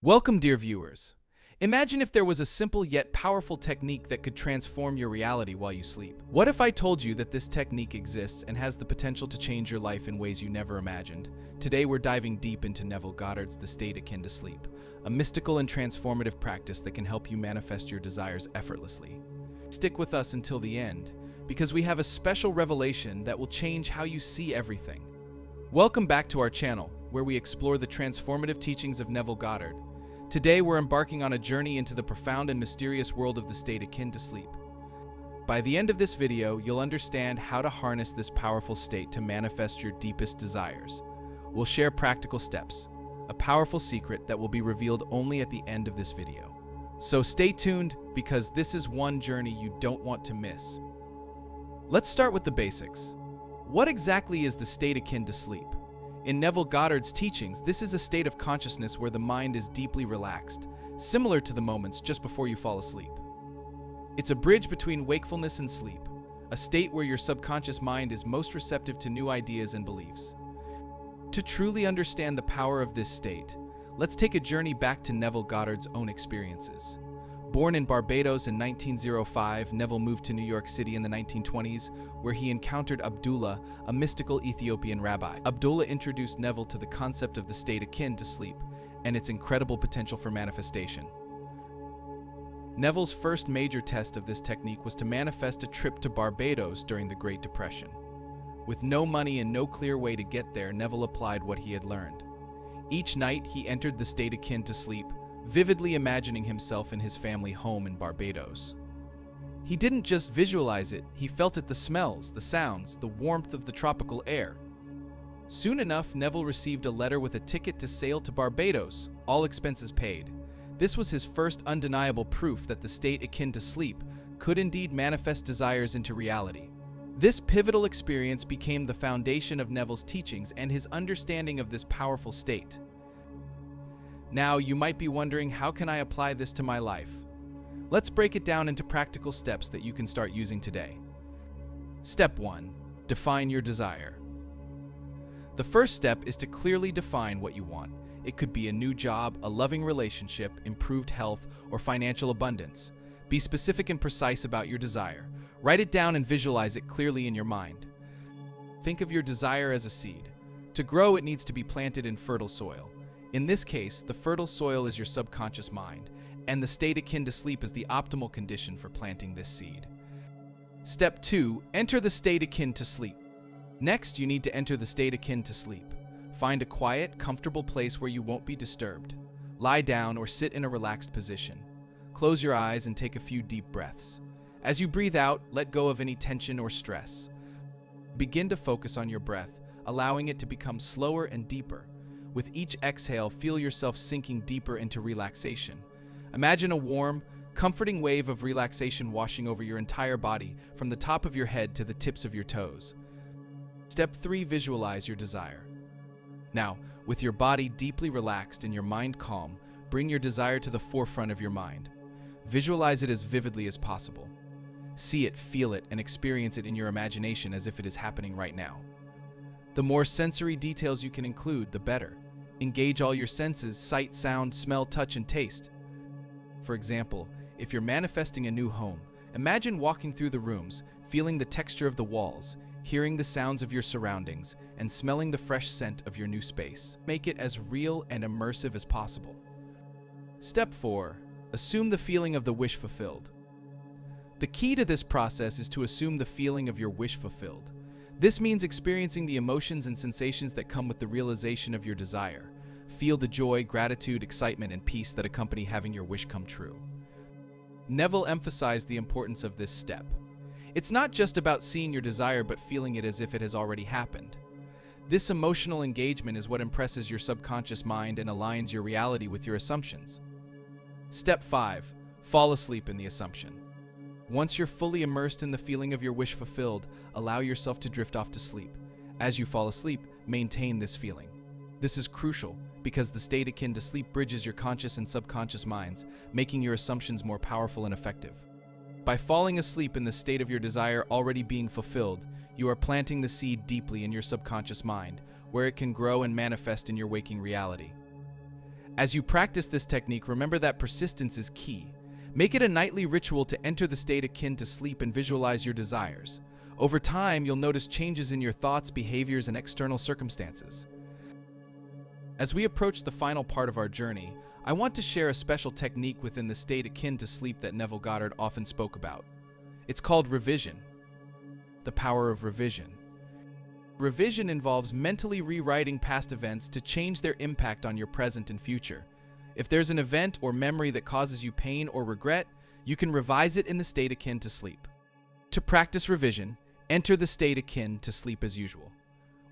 Welcome, dear viewers. Imagine if there was a simple yet powerful technique that could transform your reality while you sleep. What if I told you that this technique exists and has the potential to change your life in ways you never imagined? Today we're diving deep into Neville Goddard's The State Akin to Sleep, a mystical and transformative practice that can help you manifest your desires effortlessly. Stick with us until the end, because we have a special revelation that will change how you see everything. Welcome back to our channel, where we explore the transformative teachings of Neville Goddard. Today we're embarking on a journey into the profound and mysterious world of the state akin to sleep. By the end of this video, you'll understand how to harness this powerful state to manifest your deepest desires. We'll share practical steps, a powerful secret that will be revealed only at the end of this video. So stay tuned, because this is one journey you don't want to miss. Let's start with the basics. What exactly is the state akin to sleep? In Neville Goddard's teachings, this is a state of consciousness where the mind is deeply relaxed, similar to the moments just before you fall asleep. It's a bridge between wakefulness and sleep, a state where your subconscious mind is most receptive to new ideas and beliefs. To truly understand the power of this state, let's take a journey back to Neville Goddard's own experiences. Born in Barbados in 1905, Neville moved to New York City in the 1920s, where he encountered Abdullah, a mystical Ethiopian rabbi. Abdullah introduced Neville to the concept of the state akin to sleep and its incredible potential for manifestation. Neville's first major test of this technique was to manifest a trip to Barbados during the Great Depression. With no money and no clear way to get there, Neville applied what he had learned. Each night, he entered the state akin to sleep, vividly imagining himself in his family home in Barbados. He didn't just visualize it, he felt it: the smells, the sounds, the warmth of the tropical air. Soon enough, Neville received a letter with a ticket to sail to Barbados, all expenses paid. This was his first undeniable proof that the state akin to sleep could indeed manifest desires into reality. This pivotal experience became the foundation of Neville's teachings and his understanding of this powerful state. Now, you might be wondering, how can I apply this to my life? Let's break it down into practical steps that you can start using today. Step 1. Define your desire. The first step is to clearly define what you want. It could be a new job, a loving relationship, improved health, or financial abundance. Be specific and precise about your desire. Write it down and visualize it clearly in your mind. Think of your desire as a seed. To grow, it needs to be planted in fertile soil. In this case, the fertile soil is your subconscious mind, and the state akin to sleep is the optimal condition for planting this seed. Step 2. Enter the state akin to sleep. Next, you need to enter the state akin to sleep. Find a quiet, comfortable place where you won't be disturbed. Lie down or sit in a relaxed position. Close your eyes and take a few deep breaths. As you breathe out, let go of any tension or stress. Begin to focus on your breath, allowing it to become slower and deeper. With each exhale, feel yourself sinking deeper into relaxation. Imagine a warm, comforting wave of relaxation washing over your entire body, from the top of your head to the tips of your toes. Step 3. Visualize your desire. Now, with your body deeply relaxed and your mind calm, bring your desire to the forefront of your mind. Visualize it as vividly as possible. See it, feel it, and experience it in your imagination as if it is happening right now. The more sensory details you can include, the better. Engage all your senses: sight, sound, smell, touch, and taste. For example, if you're manifesting a new home, imagine walking through the rooms, feeling the texture of the walls, hearing the sounds of your surroundings, and smelling the fresh scent of your new space. Make it as real and immersive as possible. Step 4. Assume the feeling of the wish fulfilled. The key to this process is to assume the feeling of your wish fulfilled. This means experiencing the emotions and sensations that come with the realization of your desire. Feel the joy, gratitude, excitement, and peace that accompany having your wish come true. Neville emphasized the importance of this step. It's not just about seeing your desire, but feeling it as if it has already happened. This emotional engagement is what impresses your subconscious mind and aligns your reality with your assumptions. Step 5. Fall asleep in the assumption. Once you're fully immersed in the feeling of your wish fulfilled, allow yourself to drift off to sleep. As you fall asleep, maintain this feeling. This is crucial because the state akin to sleep bridges your conscious and subconscious minds, making your assumptions more powerful and effective. By falling asleep in the state of your desire already being fulfilled, you are planting the seed deeply in your subconscious mind, where it can grow and manifest in your waking reality. As you practice this technique, remember that persistence is key. Make it a nightly ritual to enter the state akin to sleep and visualize your desires. Over time, you'll notice changes in your thoughts, behaviors, and external circumstances. As we approach the final part of our journey, I want to share a special technique within the state akin to sleep that Neville Goddard often spoke about. It's called revision. The power of revision. Revision involves mentally rewriting past events to change their impact on your present and future. If there's an event or memory that causes you pain or regret, you can revise it in the state akin to sleep. To practice revision, enter the state akin to sleep as usual.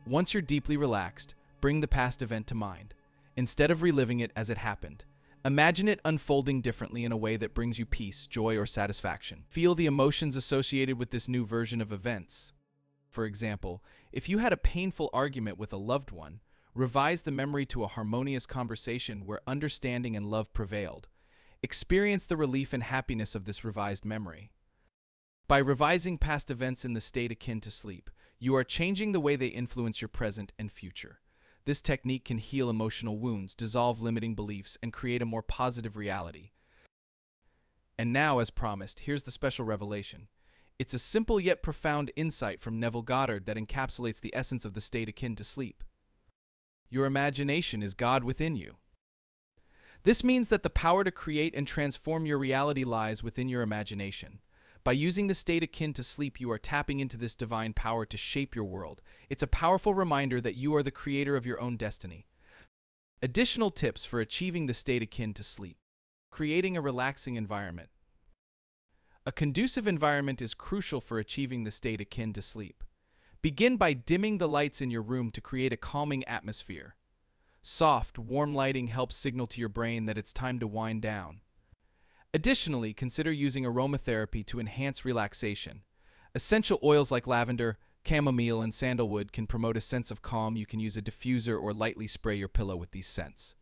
Once you're deeply relaxed, bring the past event to mind. Instead of reliving it as it happened, imagine it unfolding differently in a way that brings you peace, joy, or satisfaction. Feel the emotions associated with this new version of events. For example, if you had a painful argument with a loved one, revise the memory to a harmonious conversation where understanding and love prevailed. Experience the relief and happiness of this revised memory. By revising past events in the state akin to sleep, you are changing the way they influence your present and future. This technique can heal emotional wounds, dissolve limiting beliefs, and create a more positive reality. And now, as promised, here's the special revelation. It's a simple yet profound insight from Neville Goddard that encapsulates the essence of the state akin to sleep. Your imagination is God within you. This means that the power to create and transform your reality lies within your imagination. By using the state akin to sleep, you are tapping into this divine power to shape your world. It's a powerful reminder that you are the creator of your own destiny. Additional tips for achieving the state akin to sleep. Creating a relaxing environment. A conducive environment is crucial for achieving the state akin to sleep. Begin by dimming the lights in your room to create a calming atmosphere. Soft, warm lighting helps signal to your brain that it's time to wind down. Additionally, consider using aromatherapy to enhance relaxation. Essential oils like lavender, chamomile, and sandalwood can promote a sense of calm. You can use a diffuser or lightly spray your pillow with these scents.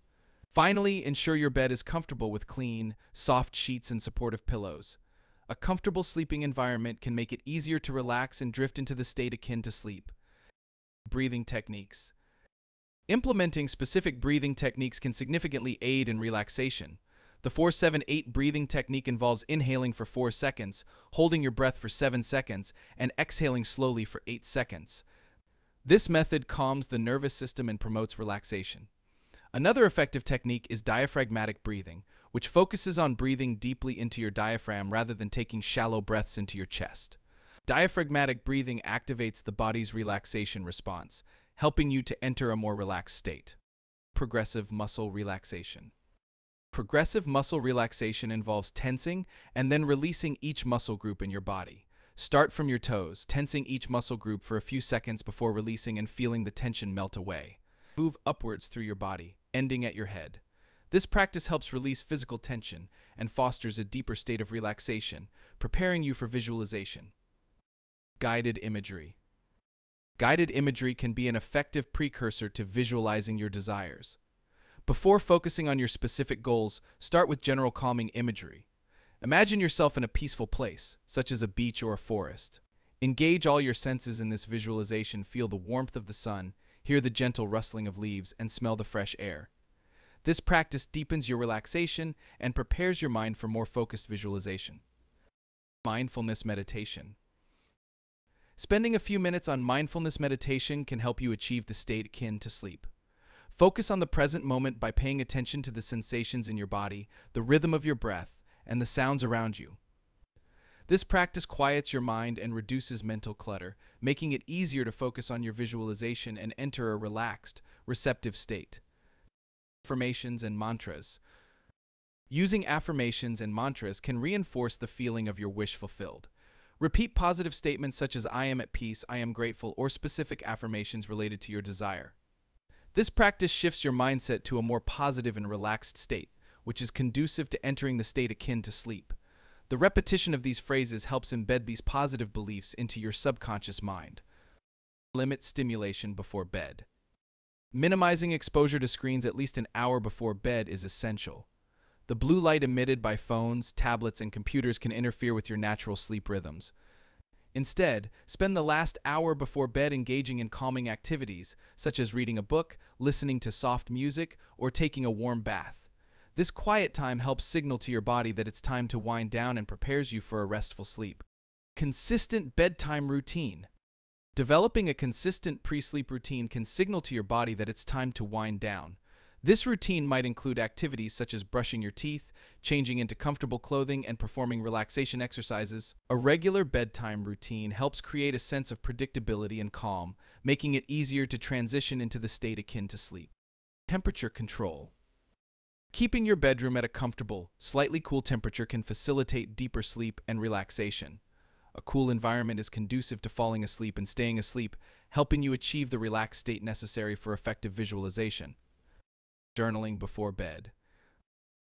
Finally, ensure your bed is comfortable with clean, soft sheets and supportive pillows. A comfortable sleeping environment can make it easier to relax and drift into the state akin to sleep. Breathing techniques. Implementing specific breathing techniques can significantly aid in relaxation. The 4-7-8 breathing technique involves inhaling for 4 seconds, holding your breath for 7 seconds, and exhaling slowly for 8 seconds. This method calms the nervous system and promotes relaxation. Another effective technique is diaphragmatic breathing, which focuses on breathing deeply into your diaphragm rather than taking shallow breaths into your chest. Diaphragmatic breathing activates the body's relaxation response, helping you to enter a more relaxed state. Progressive muscle relaxation. Progressive muscle relaxation involves tensing and then releasing each muscle group in your body. Start from your toes, tensing each muscle group for a few seconds before releasing and feeling the tension melt away. Move upwards through your body, ending at your head. This practice helps release physical tension and fosters a deeper state of relaxation, preparing you for visualization. Guided imagery. Guided imagery can be an effective precursor to visualizing your desires. Before focusing on your specific goals, start with general calming imagery. Imagine yourself in a peaceful place, such as a beach or a forest. Engage all your senses in this visualization. Feel the warmth of the sun, hear the gentle rustling of leaves, and smell the fresh air. This practice deepens your relaxation and prepares your mind for more focused visualization. Mindfulness meditation. Spending a few minutes on mindfulness meditation can help you achieve the state akin to sleep. Focus on the present moment by paying attention to the sensations in your body, the rhythm of your breath, and the sounds around you. This practice quiets your mind and reduces mental clutter, making it easier to focus on your visualization and enter a relaxed, receptive state. Affirmations and mantras. Using affirmations and mantras can reinforce the feeling of your wish fulfilled. Repeat positive statements such as "I am at peace," "I am grateful," or specific affirmations related to your desire. This practice shifts your mindset to a more positive and relaxed state, which is conducive to entering the state akin to sleep. The repetition of these phrases helps embed these positive beliefs into your subconscious mind. Limit stimulation before bed. Minimizing exposure to screens at least an hour before bed is essential. The blue light emitted by phones, tablets, and computers can interfere with your natural sleep rhythms. Instead, spend the last hour before bed engaging in calming activities, such as reading a book, listening to soft music, or taking a warm bath. This quiet time helps signal to your body that it's time to wind down and prepares you for a restful sleep. Consistent bedtime routine. Developing a consistent pre-sleep routine can signal to your body that it's time to wind down. This routine might include activities such as brushing your teeth, changing into comfortable clothing, and performing relaxation exercises. A regular bedtime routine helps create a sense of predictability and calm, making it easier to transition into the state akin to sleep. Temperature control. Keeping your bedroom at a comfortable, slightly cool temperature can facilitate deeper sleep and relaxation. A cool environment is conducive to falling asleep and staying asleep, helping you achieve the relaxed state necessary for effective visualization. Journaling before bed.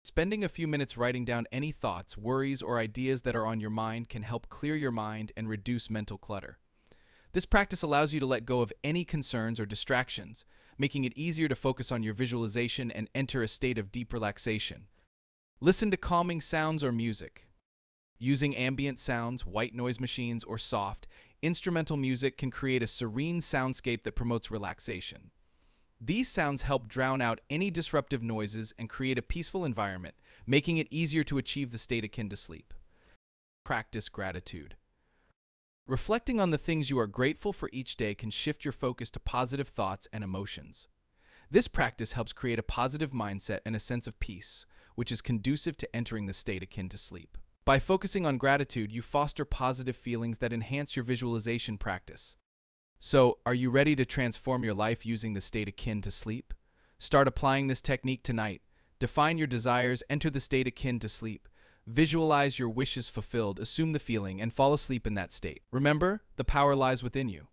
Spending a few minutes writing down any thoughts, worries, or ideas that are on your mind can help clear your mind and reduce mental clutter. This practice allows you to let go of any concerns or distractions, making it easier to focus on your visualization and enter a state of deep relaxation. Listen to calming sounds or music. Using ambient sounds, white noise machines, or soft, instrumental music can create a serene soundscape that promotes relaxation. These sounds help drown out any disruptive noises and create a peaceful environment, making it easier to achieve the state akin to sleep. Practice gratitude. Reflecting on the things you are grateful for each day can shift your focus to positive thoughts and emotions. This practice helps create a positive mindset and a sense of peace, which is conducive to entering the state akin to sleep. By focusing on gratitude, you foster positive feelings that enhance your visualization practice. So, are you ready to transform your life using the state akin to sleep? Start applying this technique tonight. Define your desires, enter the state akin to sleep. Visualize your wishes fulfilled, assume the feeling, and fall asleep in that state. Remember, the power lies within you.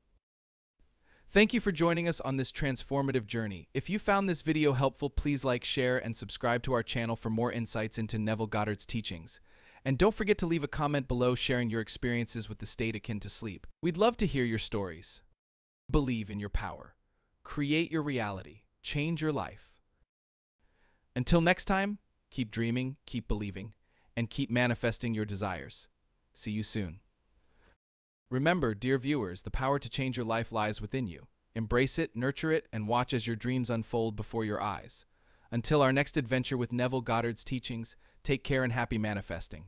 Thank you for joining us on this transformative journey. If you found this video helpful, please like, share, and subscribe to our channel for more insights into Neville Goddard's teachings. And don't forget to leave a comment below sharing your experiences with the state akin to sleep. We'd love to hear your stories. Believe in your power. Create your reality. Change your life. Until next time, keep dreaming, keep believing, and keep manifesting your desires. See you soon. Remember, dear viewers, the power to change your life lies within you. Embrace it, nurture it, and watch as your dreams unfold before your eyes. Until our next adventure with Neville Goddard's teachings, take care and happy manifesting.